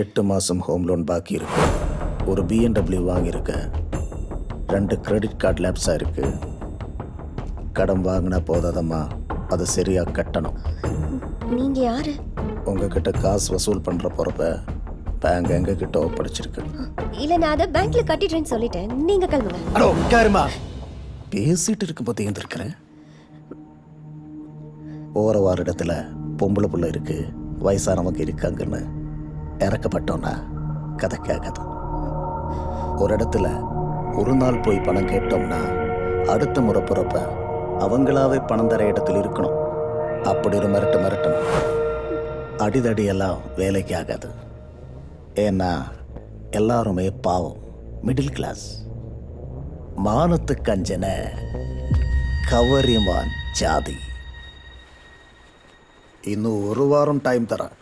8 மாதம் home loan பாக்கி இருக்கு. ஒரு BMW வாங்கியிருக்கேன். 2 கிரெடிட் கார்டு லேப்ஸாக இருக்கு. கடன் வாங்கினா போதாதம்மா, அதை சரியாக கட்டணும். நீங்க யாரு? உங்ககிட்ட காசு வசூல் பண்ணுற பொறுப்பை பேங்க் எங்ககிட்ட ஒப்படைச்சிருக்கு. இல்ல, நான் அதை பேங்க்ல கட்டிடுறேன்னு சொல்லிட்டேன். நீங்க கிளம்புங்க. அடோ உட்காருமா. பேசிட்டு இருக்கும்போது எழுந்திருக்கிறேன். போகிற வார இடத்துல பொம்பளை புள்ள இருக்கு, வயசானவங்க இருக்காங்கன்னு இறக்கப்பட்டோன்னா கதை கேட்காது. ஒரு இடத்துல ஒரு நாள் போய் பணம் கேட்டோம்னா அடுத்த முறை பிறப்ப அவங்களாவே பணம் தர இடத்துல இருக்கணும். அப்படி ஒரு மிரட்டணும். அடிதடியெல்லாம் வேலைக்கு ஆகாது. ஏன்னா எல்லாருமே பாவம், மிடில் கிளாஸ். மானத்துக்கு அஞ்சன கவரிமான் ஜாதி. இன்னும் ஒரு வாரம் டைம் தரேன்.